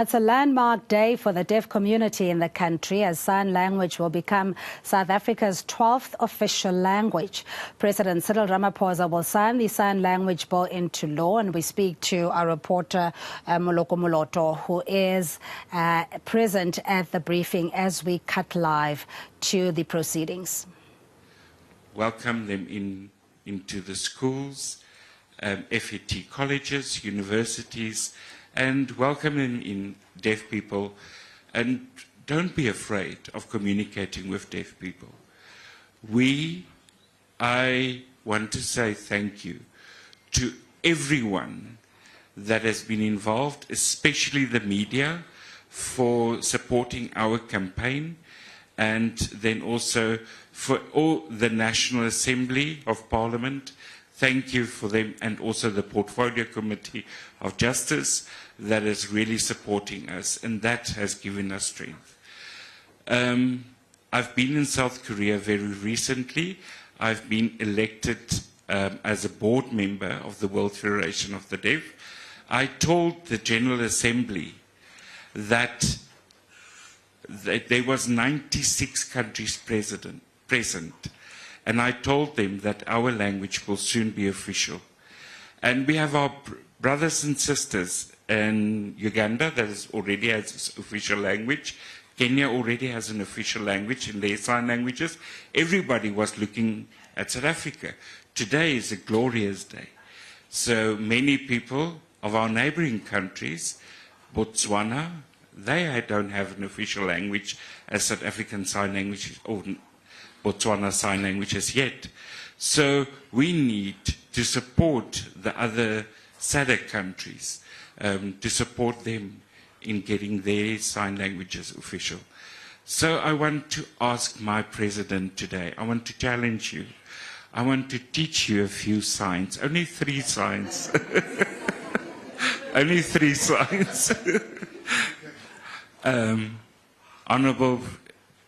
It's a landmark day for the deaf community in the country as sign language will become South Africa's 12th official language. President Cyril Ramaphosa will sign the sign language bill into law, and we speak to our reporter Moloko Moloto, who is present at the briefing as we cut live to the proceedings. Welcome them into the schools, FET colleges, universities, and welcome them in deaf people, and don't be afraid of communicating with deaf people. I want to say thank you to everyone that has been involved, especially the media, for supporting our campaign, and then also for all the National Assembly of Parliament. Thank you for them, and also the Portfolio Committee of Justice that is really supporting us, and that has given us strength. I've been in South Korea very recently. I've been elected as a board member of the World Federation of the Deaf. I told the General Assembly that there was 96 countries present. And I told them that our language will soon be official. And we have our brothers and sisters in Uganda that already has its official language. Kenya already has an official language in their sign languages. Everybody was looking at South Africa. Today is a glorious day. So many people of our neighboring countries, Botswana, they don't have an official language as South African Sign Language or Botswana Sign Languages yet. So we need to support the other SADC countries, to support them in getting their sign languages official. So I want to ask my president today, I want to challenge you. I want to teach you a few signs, only 3 signs. Only 3 signs. Honorable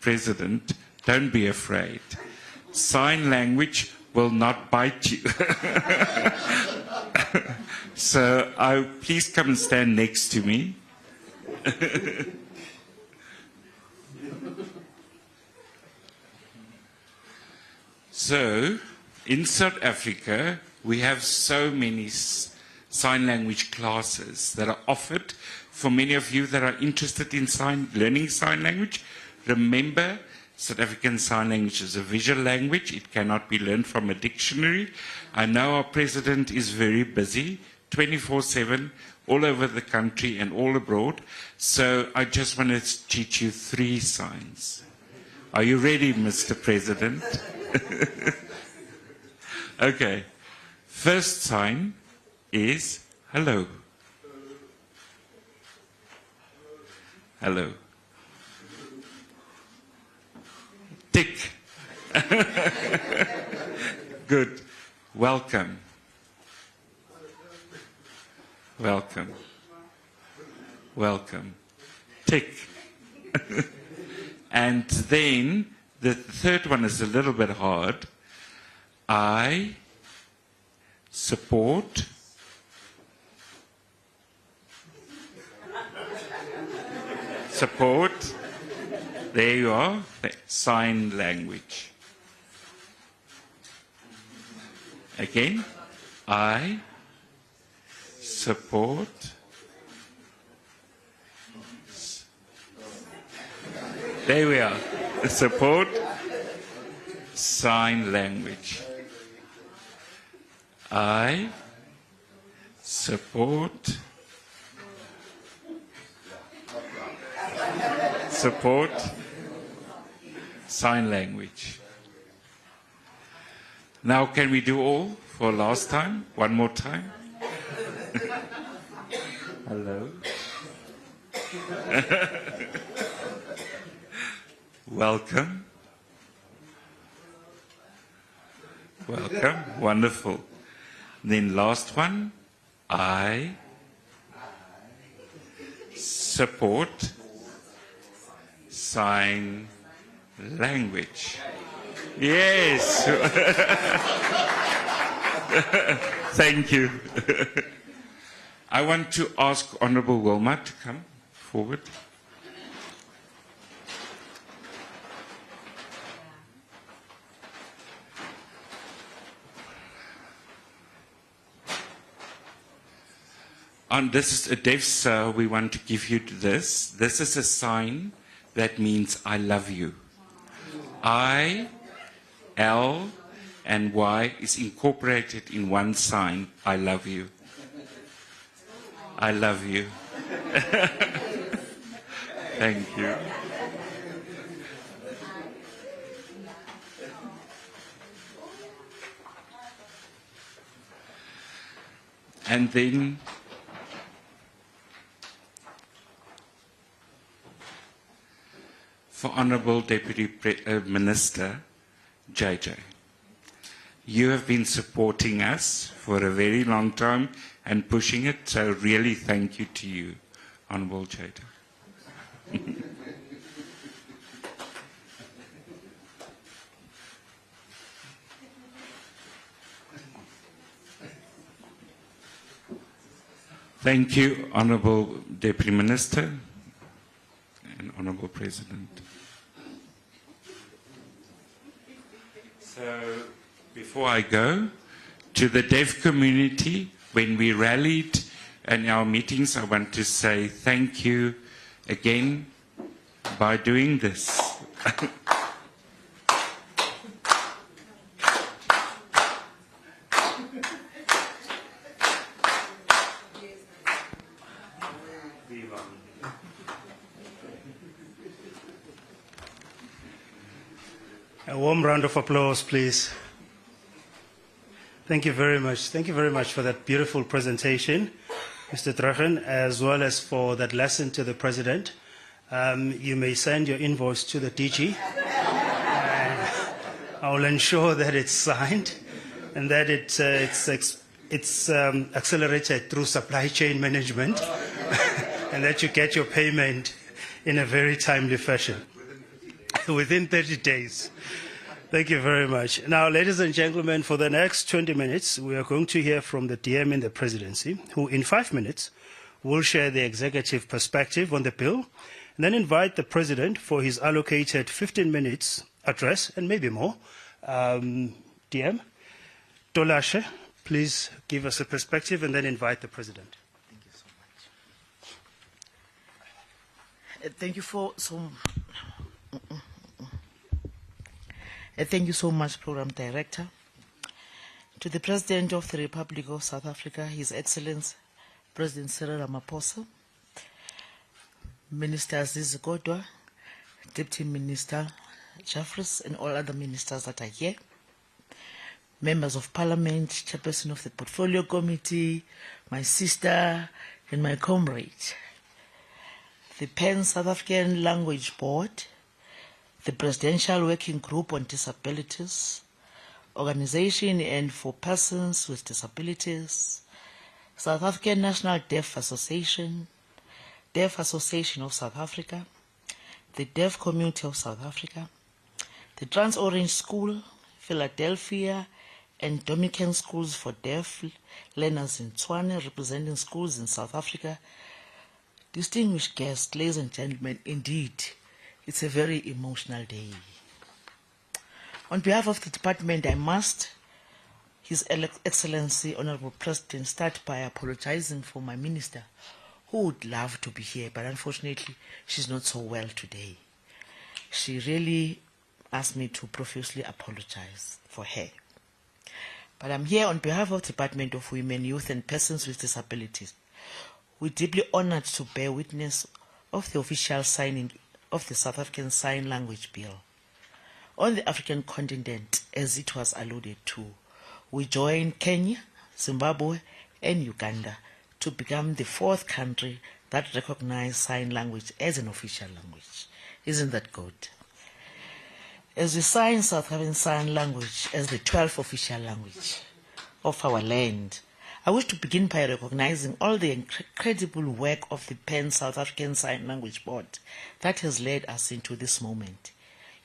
President, don't be afraid. Sign language will not bite you. So please come and stand next to me. So, in South Africa, we have so many sign language classes that are offered. For many of you that are interested in learning sign language, remember, South African Sign Language is a visual language. It cannot be learned from a dictionary. I know our president is very busy, 24/7, all over the country and all abroad. So I just want to teach you 3 signs. Are you ready, Mr. President? Okay. First sign is hello. Hello. Tick. Good. Welcome. Welcome. Welcome. Tick. And then the third one is a little bit hard. I support there you are, sign language. Again, I support there we are, support sign language. I support sign language. Now can we do all for last time? One more time. Hello. Welcome. Welcome. Wonderful. Then last one. I support sign language. Yes. Thank you. I want to ask Honorable Wilma to come forward. This is a deaf, we want to give you this. This is a sign that means I love you. I, L, and Y is incorporated in one sign, I love you. I love you. Thank you. And then for Honourable Deputy Minister JJ. You have been supporting us for a very long time and pushing it, so really thank you to you, Honourable JJ. Thank you, Honourable Deputy Minister and Honourable President. So, before I go, to the deaf community, when we rallied in our meetings, I want to say thank you again by doing this. A warm round of applause, please. Thank you very much. Thank you very much for that beautiful presentation, Mr. Drachen, as well as for that lesson to the President. You may send your invoice to the DG. I will ensure that it's signed and that it's accelerated through supply chain management and that you get your payment in a very timely fashion. Within 30 days. Thank you very much. Now, ladies and gentlemen, for the next 20 minutes, we are going to hear from the DM in the presidency, who in 5 minutes will share the executive perspective on the bill, and then invite the president for his allocated 15 minutes address, and maybe more. DM, Tolashe, please give us a perspective, and then invite the president. Thank you so much. Thank you so much, Program Director. To the President of the Republic of South Africa, His Excellency President Cyril Ramaphosa, Minister Aziz Godwa, Deputy Minister Jeffries, and all other ministers that are here, members of Parliament, Chairperson of the Portfolio Committee, my sister, and my comrade, the Pan South African Language Board, the Presidential Working Group on Disabilities, Organization and for Persons with Disabilities, South African National Deaf Association, Deaf Association of South Africa, the Deaf Community of South Africa, the Trans-Orange School, Philadelphia, and Dominican Schools for Deaf Learners in Tshwane, representing schools in South Africa. Distinguished guests, ladies and gentlemen, indeed, it's a very emotional day. On behalf of the department, I must, His Excellency, Honorable President, start by apologizing for my minister, who would love to be here, but unfortunately, she's not so well today. She really asked me to profusely apologize for her. But I'm here on behalf of the Department of Women, Youth and Persons with Disabilities. We're deeply honored to bear witness of the official signing of the South African Sign Language Bill. On the African continent, as it was alluded to, we joined Kenya, Zimbabwe, and Uganda to become the 4th country that recognized sign language as an official language. Isn't that good? As we sign South African Sign Language as the 12th official language of our land, I wish to begin by recognizing all the incredible work of the Pan South African Sign Language Board that has led us into this moment.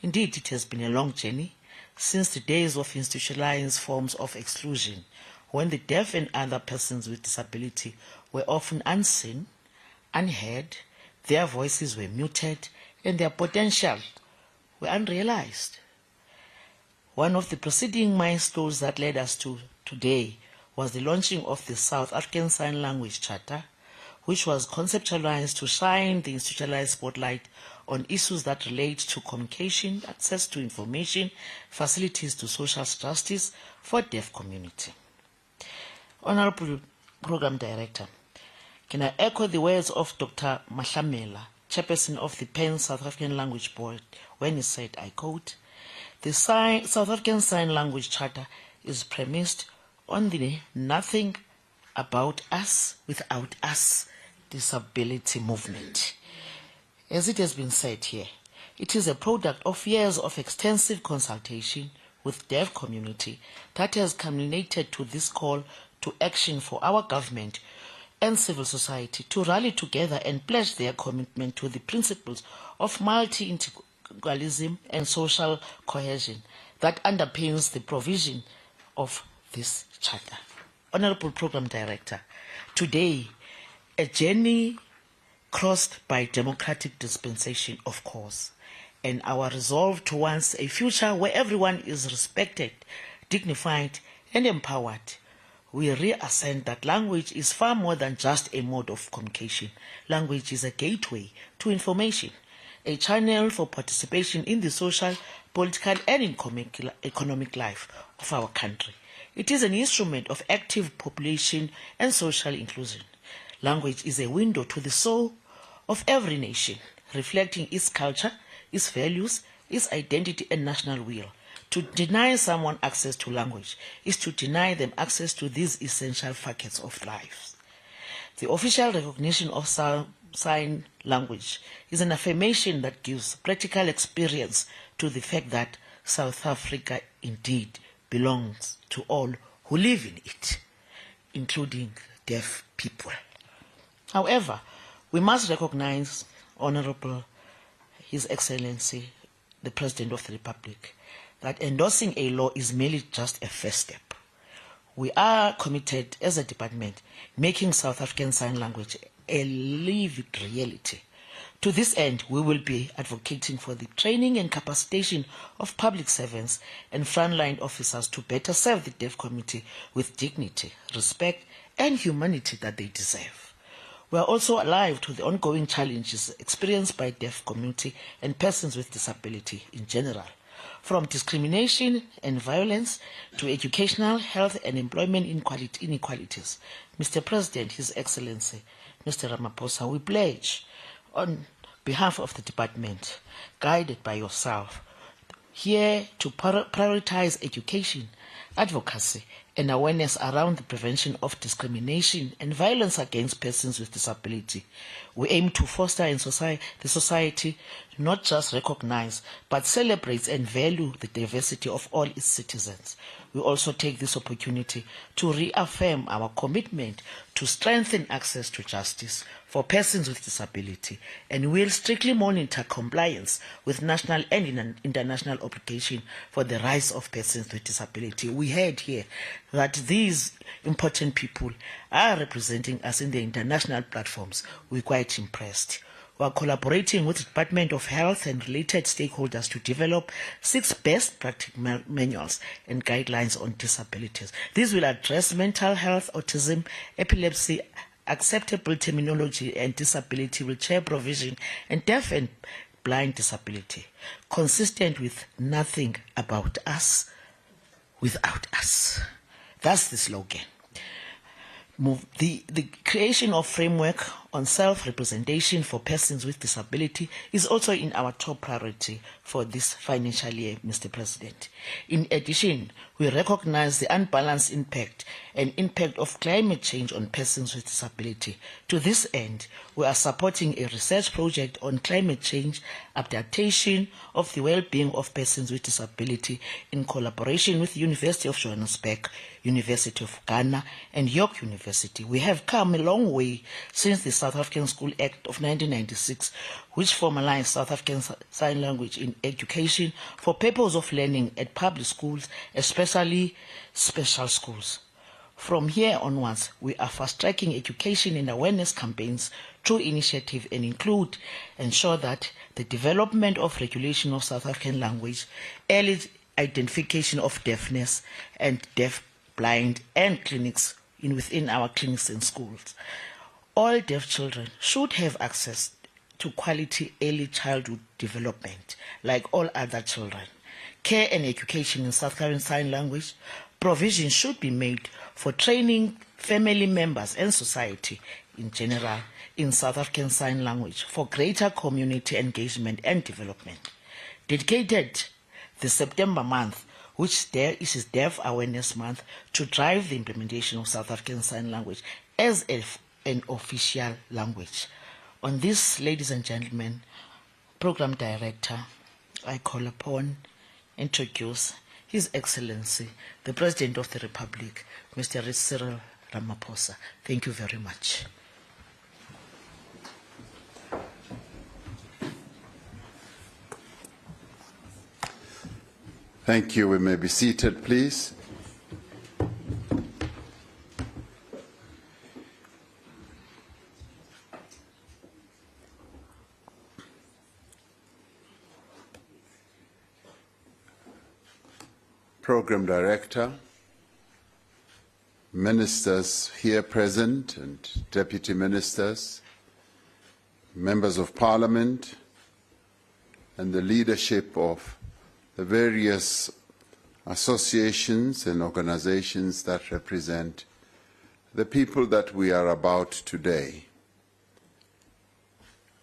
Indeed, it has been a long journey since the days of institutionalized forms of exclusion, when the deaf and other persons with disability were often unseen, unheard, Their voices were muted and their potential were unrealized. One of the preceding milestones that led us to today was the launching of the South African Sign Language Charter, which was conceptualized to shine the institutionalized spotlight on issues that relate to communication, access to information, facilities to social justice for deaf community. Honorable Program Director, can I echo the words of Dr. Mahlamela, chairperson of the Pan South African Language Board, when he said, I quote, "The South African Sign Language Charter is premised on the nothing about us without us disability movement." As it has been said here, it is a product of years of extensive consultation with deaf community that has culminated to this call to action for our government and civil society to rally together and pledge their commitment to the principles of multilingualism and social cohesion that underpins the provision of this charter. Honorable Program Director, today, a journey crossed by democratic dispensation, of course, and our resolve towards a future where everyone is respected, dignified, and empowered. We reassert that language is far more than just a mode of communication. Language is a gateway to information, a channel for participation in the social, political, and economic life of our country. It is an instrument of active population and social inclusion. Language is a window to the soul of every nation, reflecting its culture, its values, its identity, and national will. To deny someone access to language is to deny them access to these essential facets of life. The official recognition of sign language is an affirmation that gives practical experience to the fact that South Africa indeed belongs to all who live in it, including deaf people. However, we must recognize, Honorable His Excellency, the President of the Republic, that endorsing a law is merely just a first step. We are committed as a department making South African Sign Language a lived reality. To this end, we will be advocating for the training and capacitation of public servants and frontline officers to better serve the deaf community with dignity, respect, and humanity that they deserve. We are also alive to the ongoing challenges experienced by deaf community and persons with disability in general, from discrimination and violence to educational, health, and employment inequalities. Mr. President, His Excellency, Mr. Ramaphosa, we pledge on behalf of the department, guided by yourself, here to prioritize education, advocacy, and awareness around the prevention of discrimination and violence against persons with disability. We aim to foster in the society not just recognize, but celebrates and value the diversity of all its citizens. We also take this opportunity to reaffirm our commitment to strengthen access to justice for persons with disability, and will strictly monitor compliance with national and international obligation for the rights of persons with disability. We heard here that these important people are representing us in the international platforms. We're quite impressed. We are collaborating with the Department of Health and related stakeholders to develop 6 best practice manuals and guidelines on disabilities. These will address mental health, autism, epilepsy, acceptable terminology and disability, wheelchair provision, and deaf and blind disability, consistent with nothing about us without us. That's the slogan. The creation of framework on self-representation for persons with disability is also in our top priority for this financial year, Mr. President. In addition, we recognize the unbalanced impact of climate change on persons with disability. To this end, we are supporting a research project on climate change adaptation of the well-being of persons with disability in collaboration with the University of Johannesburg, University of Ghana, and York University. We have come a long way since the South African School Act of 1996, which formalized South African Sign Language in education for purpose of learning at public schools, especially special schools. From here onwards, we are fast-tracking education and awareness campaigns through initiative and ensure that the development of regulation of South African language, early identification of deafness and deaf, blind, and clinics within our clinics and schools. All deaf children should have access to quality early childhood development like all other children. Care and education in South African Sign Language. Provision should be made for training family members and society in general in South African Sign Language for greater community engagement and development. Dedicated the September month, which is Deaf Awareness Month, to drive the implementation of South African Sign Language as an official language. On this, ladies and gentlemen, Program Director, I call upon, introduce His Excellency, the President of the Republic, Mr. Cyril Ramaphosa. Thank you very much. Thank you. We may be seated, please. Program Director, ministers here present and deputy ministers, members of Parliament, and the leadership of the various associations and organizations that represent the people that we are about today.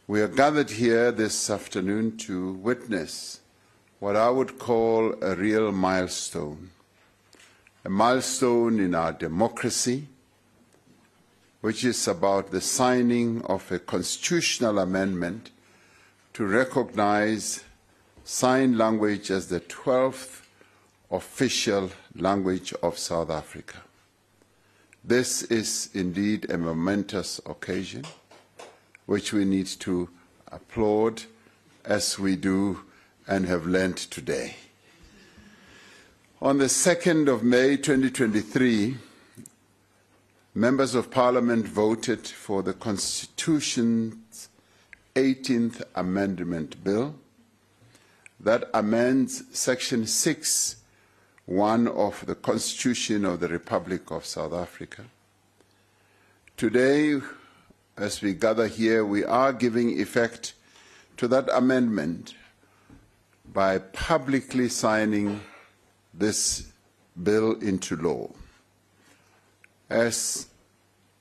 We are gathered here this afternoon to witness what I would call a real milestone, a milestone in our democracy, which is about the signing of a constitutional amendment to recognize Sign Language as the 12th official language of South Africa. This is indeed a momentous occasion, which we need to applaud as we do and have learned today. On the 2nd of May 2023, members of Parliament voted for the Constitution's 18th Amendment Bill that amends Section 6(1) of the Constitution of the Republic of South Africa. Today, as we gather here, we are giving effect to that amendment by publicly signing this bill into law. As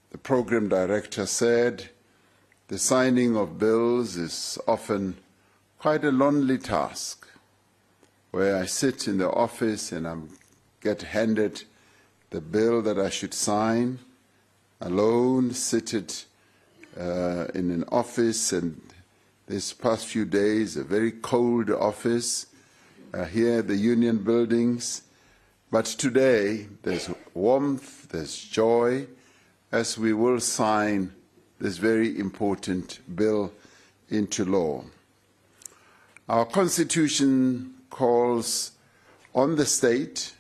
the program director said, the signing of bills is often quite a lonely task, where I sit in the office and I get handed the bill that I should sign, alone, seated in an office, and this past few days, a very cold office here at the Union buildings. But today, there's warmth, there's joy, as we will sign this very important bill into law. Our Constitution calls on the state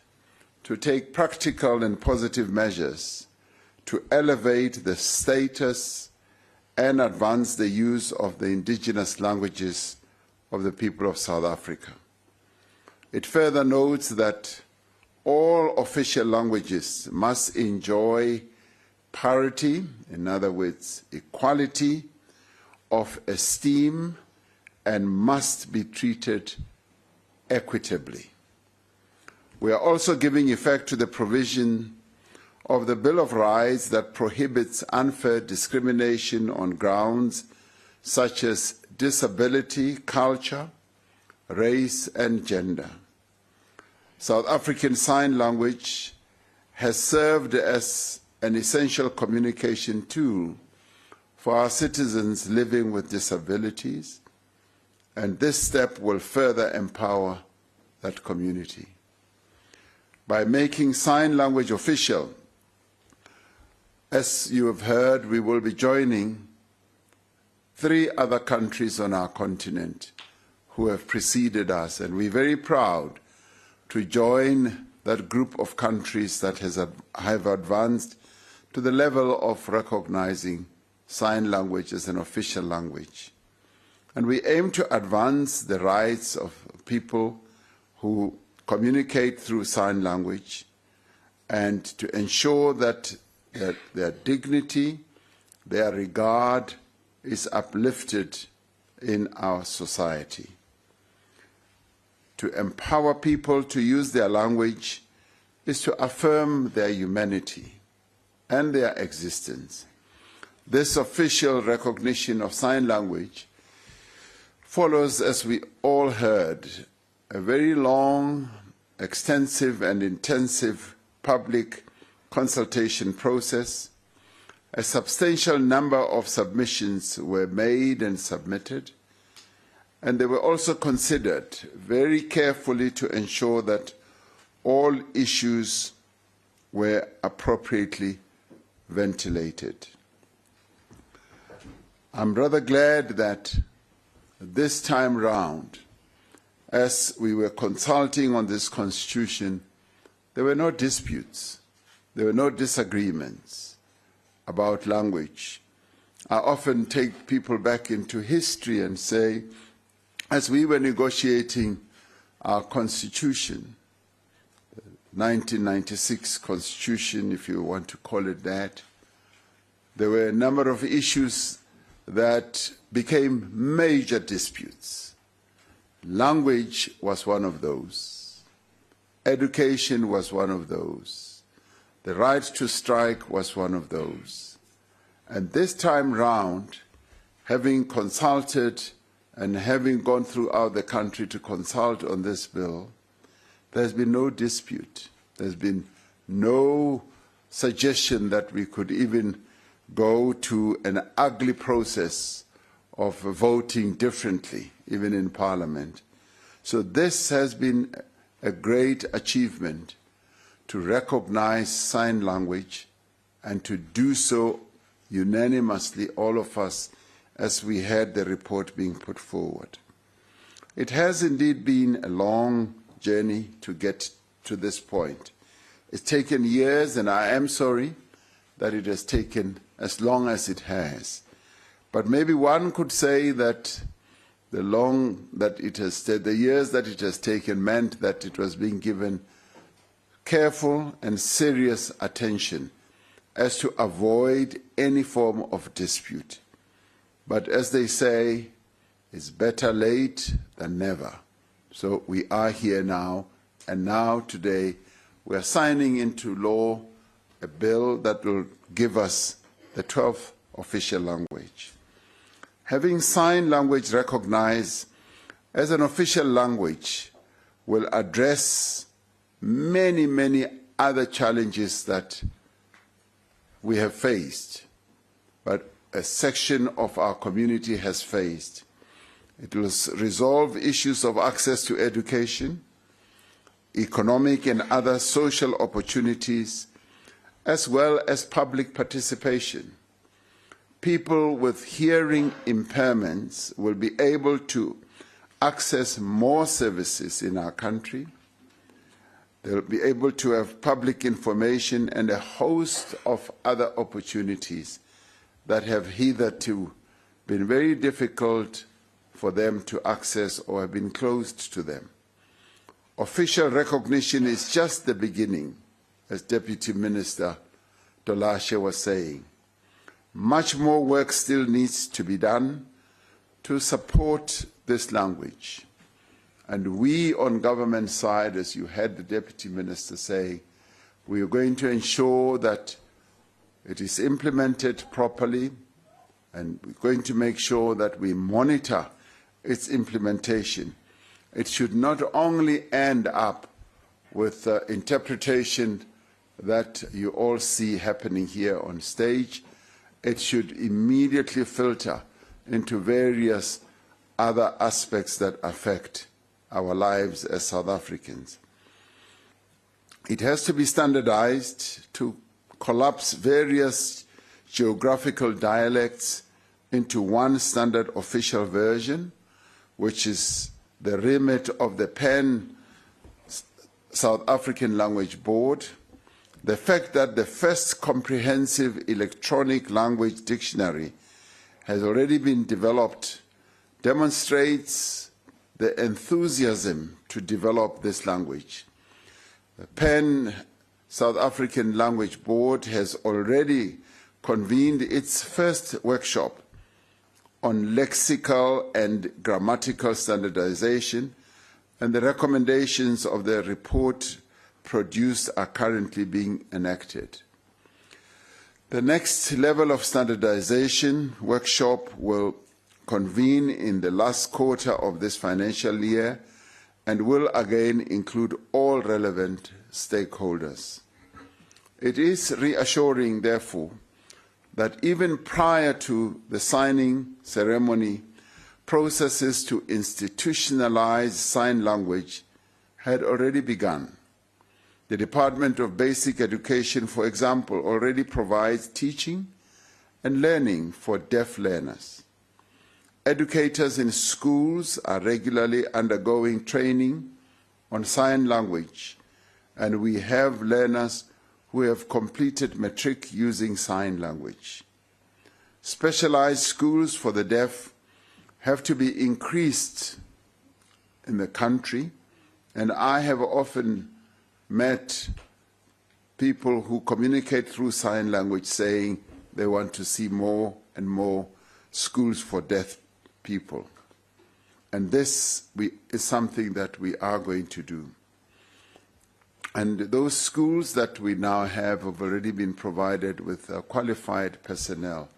to take practical and positive measures to elevate the status and advance the use of the indigenous languages of the people of South Africa. It further notes that all official languages must enjoy parity, in other words, equality of esteem, and must be treated equitably. We are also giving effect to the provision of the Bill of Rights that prohibits unfair discrimination on grounds such as disability, culture, race, and gender. South African Sign Language has served as an essential communication tool for our citizens living with disabilities, and this step will further empower that community. By making sign language official, as you have heard, we will be joining 3 other countries on our continent who have preceded us, and we're very proud to join that group of countries that have advanced to the level of recognizing sign language as an official language. And we aim to advance the rights of people who communicate through sign language and to ensure that their dignity, their regard is uplifted in our society. To empower people to use their language is to affirm their humanity and their existence. This official recognition of sign language follows, as we all heard, a very long, extensive and intensive public consultation process. A substantial number of submissions were made and submitted, and they were also considered very carefully to ensure that all issues were appropriately ventilated. I'm rather glad that this time round, as we were consulting on this constitution, there were no disputes, there were no disagreements about language. I often take people back into history and say, as we were negotiating our constitution, the 1996 constitution, if you want to call it that, there were a number of issues that became major disputes. Language was one of those. Education was one of those. The right to strike was one of those. And this time round, having consulted and having gone throughout the country to consult on this bill, there's been no dispute. There's been no suggestion that we could even go to an ugly process of voting differently, even in Parliament. So this has been a great achievement to recognize sign language and to do so unanimously, all of us, as we had the report being put forward. It has indeed been a long journey to get to this point. It's taken years, and I am sorry that it has taken as long as it has. But maybe one could say that the years that it has taken meant that it was being given careful and serious attention as to avoid any form of dispute. But as they say, it's better late than never. So we are here now, and now today we are signing into law a bill that will give us the 12th official language. Having sign language recognized as an official language will address many, many other challenges that we have faced, but a section of our community has faced. It will resolve issues of access to education, economic and other social opportunities, as well as public participation. People with hearing impairments will be able to access more services in our country. They'll be able to have public information and a host of other opportunities that have hitherto been very difficult for them to access or have been closed to them. Official recognition is just the beginning, as Deputy Minister Tolashe was saying. Much more work still needs to be done to support this language. And we on government side, as you heard the Deputy Minister say, we are going to ensure that it is implemented properly, and we're going to make sure that we monitor its implementation. It should not only end up with interpretation that you all see happening here on stage. It should immediately filter into various other aspects that affect our lives as South Africans. It has to be standardized to collapse various geographical dialects into one standard official version, which is the remit of the PEN South African Language Board, the fact that the first comprehensive electronic language dictionary has already been developed demonstrates the enthusiasm to develop this language. The PEN South African Language Board has already convened its first workshop on lexical and grammatical standardization, and the recommendations of the report produced are currently being enacted. The next level of standardization workshop will convene in the last quarter of this financial year and will again include all relevant stakeholders. It is reassuring, therefore, that even prior to the signing ceremony, processes to institutionalize sign language had already begun. The Department of Basic Education, for example, already provides teaching and learning for deaf learners. Educators in schools are regularly undergoing training on sign language, and we have learners who have completed matric using sign language. Specialized schools for the deaf have to be increased in the country, and I have often met people who communicate through sign language saying they want to see more and more schools for deaf people. And this is something that we are going to do. And those schools that we now have already been provided with qualified personnel.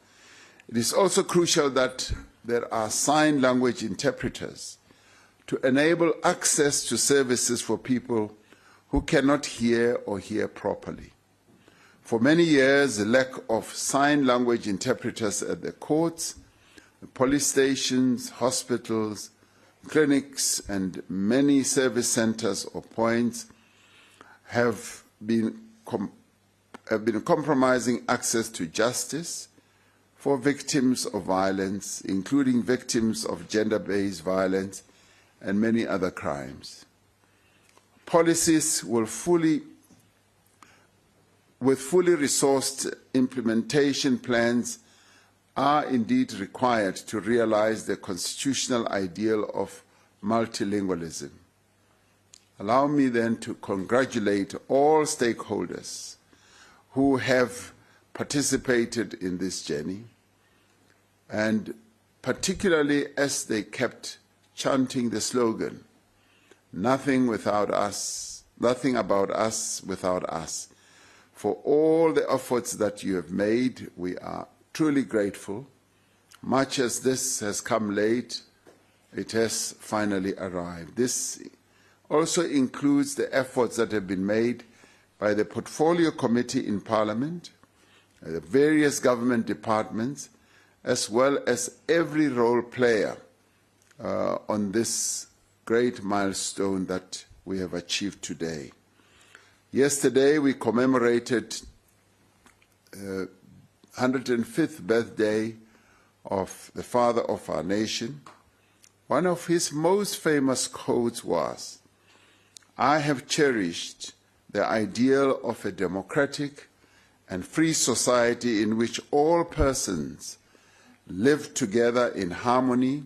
It is also crucial that there are sign language interpreters to enable access to services for people who cannot hear or hear properly. For many years, the lack of sign language interpreters at the courts, the police stations, hospitals, clinics, and many service centers or points have been compromising access to justice for victims of violence, including victims of gender-based violence and many other crimes. Policies with fully resourced implementation plans are indeed required to realize the constitutional ideal of multilingualism. Allow me then to congratulate all stakeholders who have participated in this journey, and particularly as they kept chanting the slogan, "Nothing without us, nothing about us without us." For all the efforts that you have made, we are truly grateful. Much as this has come late, it has finally arrived. This also includes the efforts that have been made by the Portfolio Committee in Parliament, the various government departments, as well as every role player on this great milestone that we have achieved today. Yesterday, we commemorated 105th birthday of the father of our nation. One of his most famous quotes was, "I have cherished the ideal of a democratic and free society in which all persons live together in harmony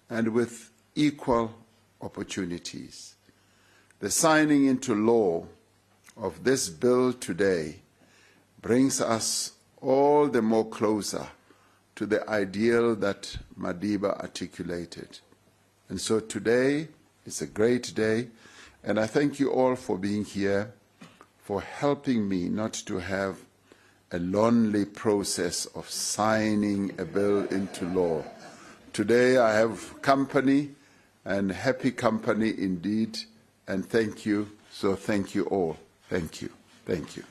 and with equal opportunities." The signing into law of this bill today brings us all the more closer to the ideal that Madiba articulated. And so today is a great day, and I thank you all for being here, for helping me not to have a lonely process of signing a bill into law. Today I have company, and happy company indeed, and thank you. So thank you all. Thank you. Thank you.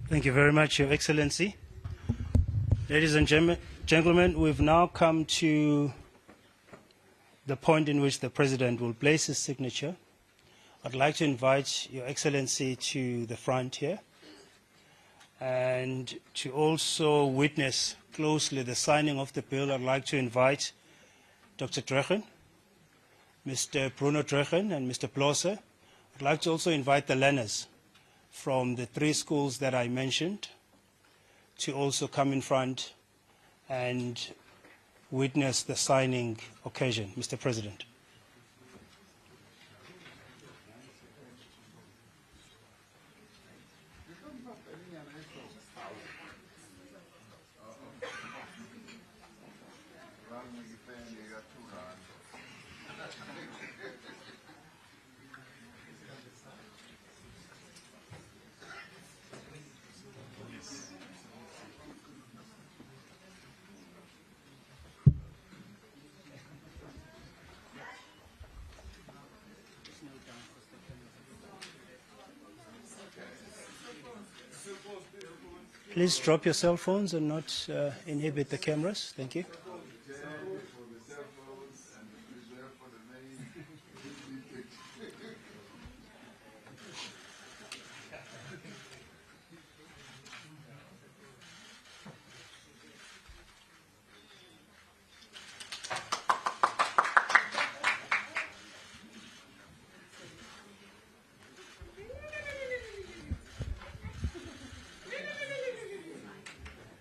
Thank you very much, Your Excellency. Ladies and gentlemen, we've now come to the point in which the President will place his signature. I'd like to invite Your Excellency to the front here and to also witness closely the signing of the bill. I'd like to invite Dr. Drechen, Mr. Bruno Drechen and Mr. Blose. I'd like to also invite the learners from the 3 schools that I mentioned to also come in front and witness the signing occasion, Mr. President. Please drop your cell phones and not inhibit the cameras. Thank you.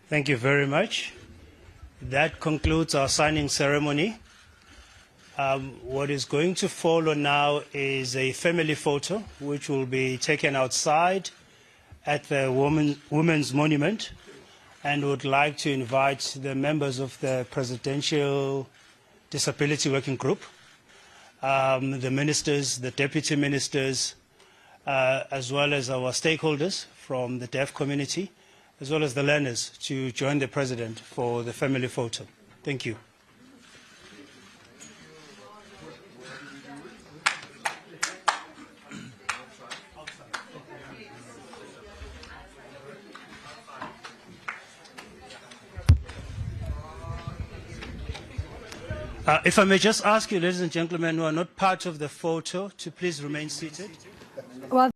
Thank you very much. That concludes our signing ceremony. What is going to follow now is a family photo, which will be taken outside at the Women's Monument, and would like to invite the members of the Presidential Disability Working Group, the ministers, the deputy ministers, as well as our stakeholders from the deaf community, as well as the learners, to join the President for the family photo. Thank you. If I may just ask you, ladies and gentlemen who are not part of the photo, to please remain seated. Well,